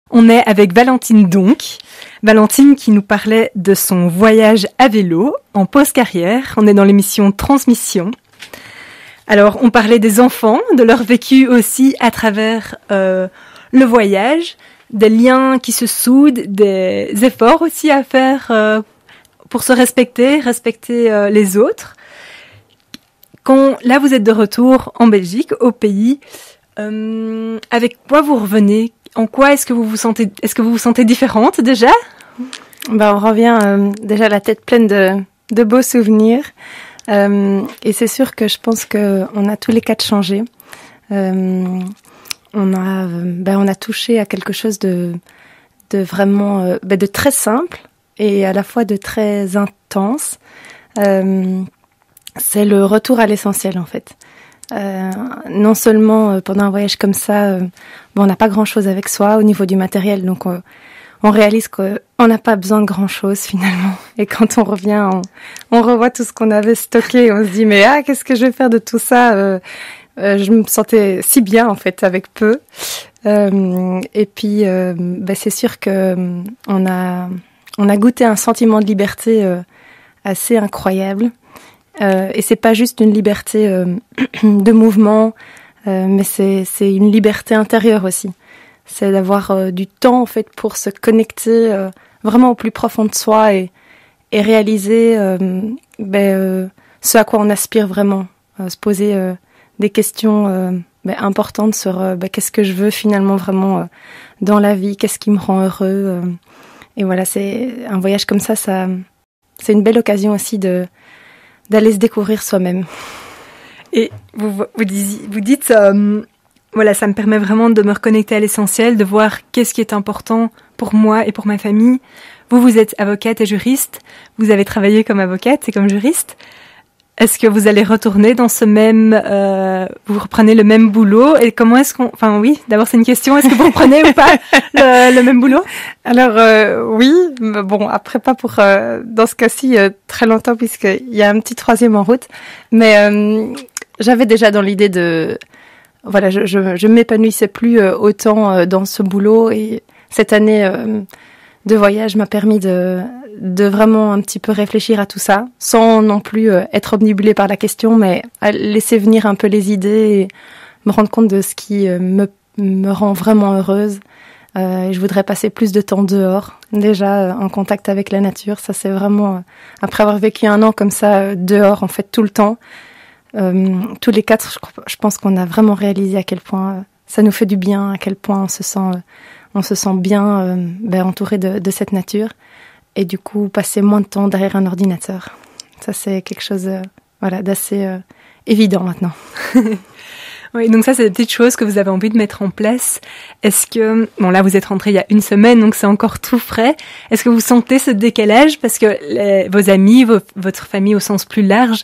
On est avec Valentine donc. Valentine qui nous parlait de son voyage à vélo en post-carrière. On est dans l'émission Transmission. Alors, on parlait des enfants, de leur vécu aussi à travers le voyage, des liens qui se soudent, des efforts aussi à faire pour se respecter les autres. Là, vous êtes de retour en Belgique, au pays. Avec quoi vous revenez ? En quoi est-ce que vous vous sentez différente déjà ? On revient déjà la tête pleine de beaux souvenirs. Et c'est sûr que je pense qu'on a tous les quatre changé. On a touché à quelque chose de vraiment de très simple et à la fois de très intense. C'est le retour à l'essentiel en fait. Non seulement pendant un voyage comme ça, on n'a pas grand-chose avec soi au niveau du matériel, donc on réalise qu'on n'a pas besoin de grand-chose finalement. Et quand on revient, on revoit tout ce qu'on avait stocké, on se dit mais qu'est-ce que je vais faire de tout ça je me sentais si bien en fait avec peu. Et puis c'est sûr que on a goûté un sentiment de liberté assez incroyable. Et c'est pas juste une liberté de mouvement, mais c'est une liberté intérieure aussi. C'est d'avoir du temps en fait pour se connecter vraiment au plus profond de soi et réaliser ce à quoi on aspire vraiment, se poser des questions importantes sur qu'est-ce que je veux finalement vraiment dans la vie, qu'est-ce qui me rend heureux. Et voilà, c'est un voyage comme ça, c'est une belle occasion aussi d'aller se découvrir soi-même. Et vous dites, voilà, ça me permet vraiment de me reconnecter à l'essentiel, de voir qu'est-ce qui est important pour moi et pour ma famille. Vous êtes avocate et juriste, vous avez travaillé comme avocate et comme juriste. Est-ce que vous allez retourner dans ce même... vous reprenez le même boulot et comment est-ce qu'on... Enfin oui, d'abord c'est une question, est-ce que vous reprenez ou pas le même boulot ? Alors oui, mais bon, après pas pour, dans ce cas-ci, très longtemps puisqu'il y a un petit troisième en route. Mais j'avais déjà dans l'idée de... Voilà, je m'épanouissais plus autant dans ce boulot et cette année de voyage m'a permis de vraiment un petit peu réfléchir à tout ça, sans non plus être obnubilée par la question, mais à laisser venir un peu les idées et me rendre compte de ce qui me rend vraiment heureuse. Je voudrais passer plus de temps dehors, déjà en contact avec la nature. Ça, c'est vraiment, après avoir vécu un an comme ça, dehors, en fait, tout le temps, tous les quatre, je pense qu'on a vraiment réalisé à quel point ça nous fait du bien, à quel point on se sent bien entouré de cette nature. Et du coup, passer moins de temps derrière un ordinateur. Ça, c'est quelque chose d'assez évident maintenant. Oui, donc ça, c'est des petites choses que vous avez envie de mettre en place. Est-ce que... Bon, là, vous êtes rentré il y a une semaine, donc c'est encore tout frais. Est-ce que vous sentez ce décalage ? Parce que vos amis, votre famille au sens plus large,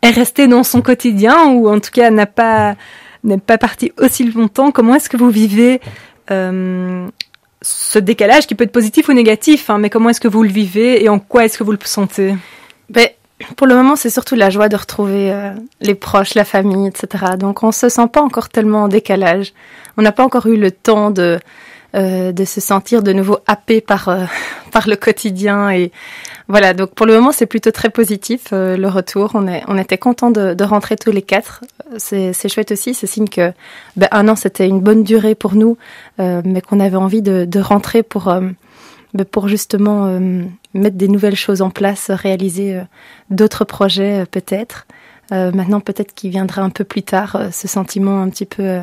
est restée dans son quotidien, ou en tout cas n'est pas partie aussi longtemps. Comment est-ce que vous vivez ce décalage qui peut être positif ou négatif, mais comment est-ce que vous le vivez et en quoi est-ce que vous le sentez ? Pour le moment, c'est surtout la joie de retrouver les proches, la famille, etc. Donc, on se sent pas encore tellement en décalage. On n'a pas encore eu le temps de se sentir de nouveau happé par le quotidien. Et voilà, donc pour le moment, c'est plutôt très positif, le retour. On était contents de rentrer tous les quatre. C'est chouette aussi, c'est signe que un an, c'était une bonne durée pour nous, mais qu'on avait envie de rentrer pour justement mettre des nouvelles choses en place, réaliser d'autres projets peut-être. Maintenant, peut-être qu'il viendra un peu plus tard, ce sentiment un petit peu,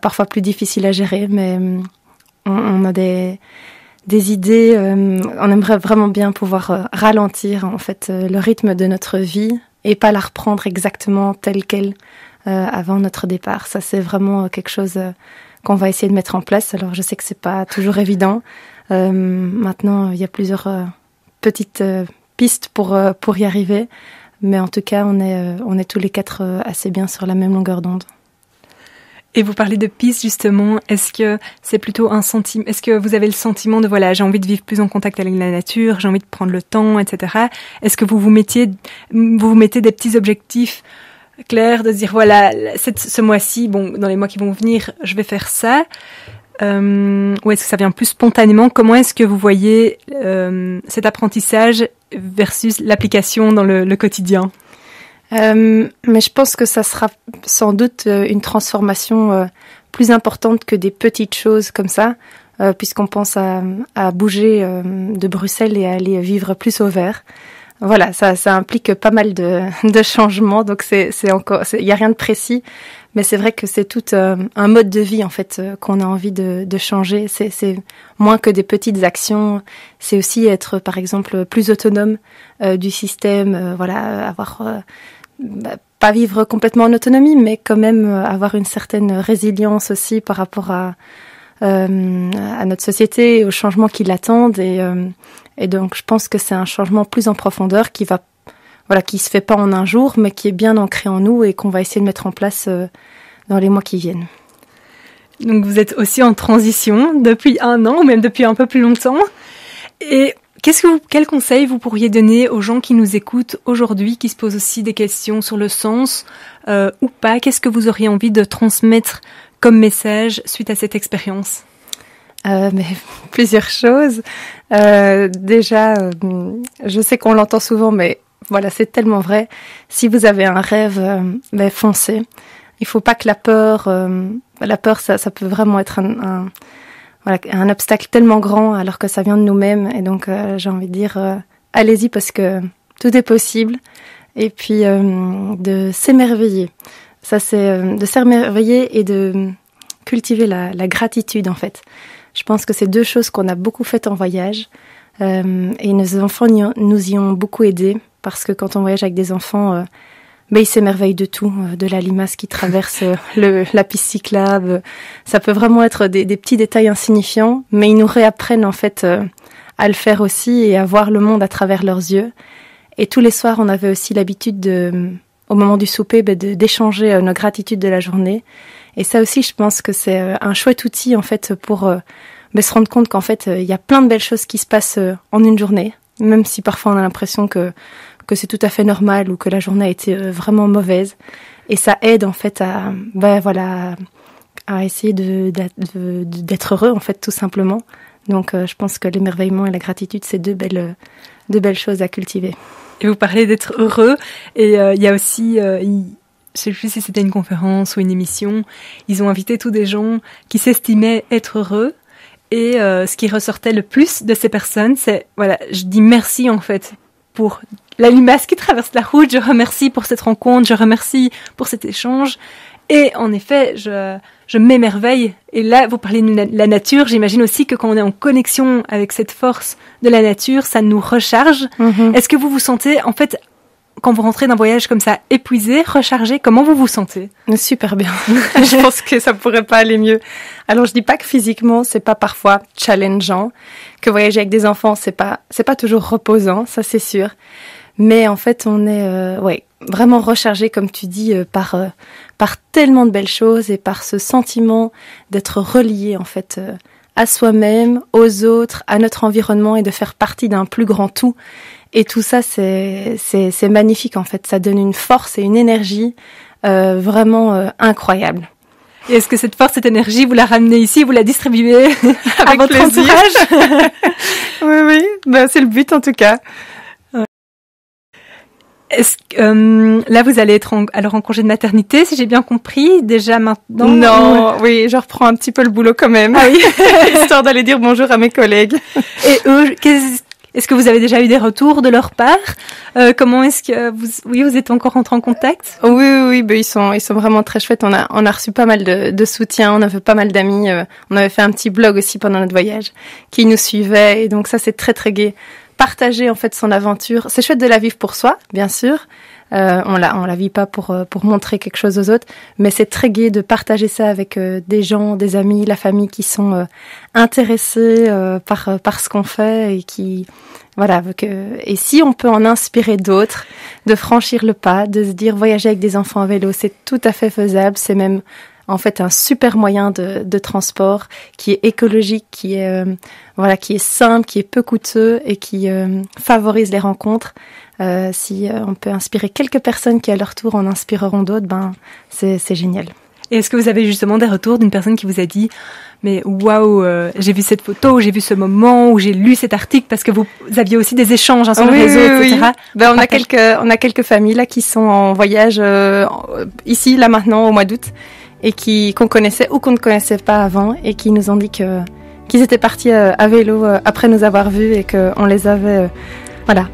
parfois plus difficile à gérer, mais on a des idées, on aimerait vraiment bien pouvoir ralentir en fait le rythme de notre vie et pas la reprendre exactement telle qu'elle avant notre départ. Ça, c'est vraiment quelque chose qu'on va essayer de mettre en place. Alors, je sais que c'est pas toujours évident. Maintenant, il y a plusieurs petites pistes pour y arriver, mais en tout cas, on est tous les quatre assez bien sur la même longueur d'onde. Et vous parlez de pistes justement. Est-ce que c'est plutôt un sentiment ? Est-ce que vous avez le sentiment de j'ai envie de vivre plus en contact avec la nature, j'ai envie de prendre le temps, etc. Est-ce que vous vous mettez des petits objectifs clairs de dire ce mois-ci, dans les mois qui vont venir, je vais faire ça. ou est-ce que ça vient plus spontanément? Comment est-ce que vous voyez cet apprentissage versus l'application dans le quotidien? Mais je pense que ça sera sans doute une transformation plus importante que des petites choses comme ça, puisqu'on pense à bouger de Bruxelles et à aller vivre plus au vert. Voilà, ça implique pas mal de changements, donc il y a rien de précis, mais c'est vrai que c'est tout un mode de vie en fait qu'on a envie de changer. C'est moins que des petites actions, c'est aussi être par exemple plus autonome du système, avoir pas vivre complètement en autonomie, mais quand même avoir une certaine résilience aussi par rapport à notre société et aux changements qui l'attendent. Et donc, je pense que c'est un changement plus en profondeur qui se fait pas en un jour, mais qui est bien ancré en nous et qu'on va essayer de mettre en place dans les mois qui viennent. Donc, vous êtes aussi en transition depuis 1 an, ou même depuis un peu plus longtemps. Et quel conseil vous pourriez donner aux gens qui nous écoutent aujourd'hui, qui se posent aussi des questions sur le sens ou pas? Qu'est-ce que vous auriez envie de transmettre comme message suite à cette expérience? Mais plusieurs choses. Déjà, je sais qu'on l'entend souvent, mais voilà, c'est tellement vrai. Si vous avez un rêve, foncez. Il faut pas que la peur, ça peut vraiment être un obstacle tellement grand alors que ça vient de nous-mêmes. Et donc, j'ai envie de dire, allez-y parce que tout est possible. Et puis, de s'émerveiller. Ça, c'est de s'émerveiller et de cultiver la gratitude, en fait. Je pense que c'est 2 choses qu'on a beaucoup faites en voyage. Et nos enfants nous y ont beaucoup aidés. Parce que quand on voyage avec des enfants, ils s'émerveillent de tout. De la limace qui traverse la piste cyclable. Ça peut vraiment être des petits détails insignifiants. Mais ils nous réapprennent, en fait, à le faire aussi et à voir le monde à travers leurs yeux. Et tous les soirs, on avait aussi l'habitude au moment du souper, d'échanger nos gratitudes de la journée. Et ça aussi, je pense que c'est un chouette outil, en fait, pour se rendre compte qu'en fait, il y a plein de belles choses qui se passent en une journée, même si parfois on a l'impression que c'est tout à fait normal ou que la journée a été vraiment mauvaise. Et ça aide, en fait, à essayer d'être heureux, en fait, tout simplement. Donc, je pense que l'émerveillement et la gratitude, c'est deux belles choses à cultiver. Et vous parlez d'être heureux, et il y a aussi, je sais plus si c'était une conférence ou une émission, ils ont invité tous des gens qui s'estimaient être heureux, et ce qui ressortait le plus de ces personnes, c'est, je dis merci en fait pour la limace qui traverse la route, je remercie pour cette rencontre, je remercie pour cet échange, et en effet, je m'émerveille. Et là, vous parlez de la nature, j'imagine aussi que quand on est en connexion avec cette force de la nature, ça nous recharge. Mm-hmm. Est-ce que vous vous sentez, en fait, quand vous rentrez d'un voyage comme ça, épuisé, rechargé, comment vous vous sentez? Super bien. Je pense que ça pourrait pas aller mieux. Alors, je dis pas que physiquement, c'est pas parfois challengeant, que voyager avec des enfants, c'est pas toujours reposant, ça c'est sûr. Mais en fait, on est, vraiment rechargé, comme tu dis, par tellement de belles choses et par ce sentiment d'être relié, en fait, à soi-même, aux autres, à notre environnement et de faire partie d'un plus grand tout. Et tout ça, c'est magnifique, en fait. Ça donne une force et une énergie vraiment incroyable. Et est-ce que cette force, cette énergie, vous la ramenez ici, vous la distribuez à votre entourage? Oui, c'est le but, en tout cas. Est-ce que là vous allez être alors en congé de maternité, si j'ai bien compris, déjà maintenant? Non, oui, je reprends un petit peu le boulot quand même, ah oui. Histoire d'aller dire bonjour à mes collègues. Et eux, est-ce que vous avez déjà eu des retours de leur part? Comment est-ce que vous êtes encore rentrés en contact? Oui, ils sont vraiment très chouettes. On a reçu pas mal de soutien, on avait pas mal d'amis. On avait fait un petit blog aussi pendant notre voyage qui nous suivait, et donc ça c'est très très gai. Partager en fait son aventure, c'est chouette de la vivre pour soi, bien sûr. On la vit pas pour montrer quelque chose aux autres, mais c'est très gai de partager ça avec des gens, des amis, la famille qui sont intéressés par ce qu'on fait et qui et si on peut en inspirer d'autres, de franchir le pas, de se dire voyager avec des enfants à vélo, c'est tout à fait faisable, c'est même en fait un super moyen de transport qui est écologique, qui est simple, qui est peu coûteux et qui favorise les rencontres. Si on peut inspirer quelques personnes qui à leur tour en inspireront d'autres, c'est génial. Et est-ce que vous avez justement des retours d'une personne qui vous a dit mais waouh, j'ai vu cette photo, j'ai vu ce moment, ou j'ai lu cet article, parce que vous aviez aussi des échanges sur le réseau, etc. Ben, on a quelques familles là qui sont en voyage ici, là maintenant, au mois d'août, et qu'on connaissait ou qu'on ne connaissait pas avant, et qui nous ont dit qu'ils étaient partis à vélo après nous avoir vus et qu'on les avait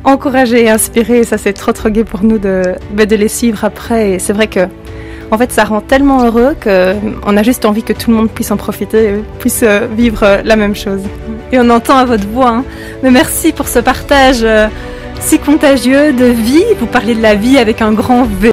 encouragés et inspirés. Et ça, c'est trop gai pour nous de les suivre après. Et c'est vrai que en fait, ça rend tellement heureux qu'on a juste envie que tout le monde puisse en profiter, puisse vivre la même chose. Et on entend à votre voix. Hein. Mais merci pour ce partage si contagieux de vie. Vous parlez de la vie avec un grand V.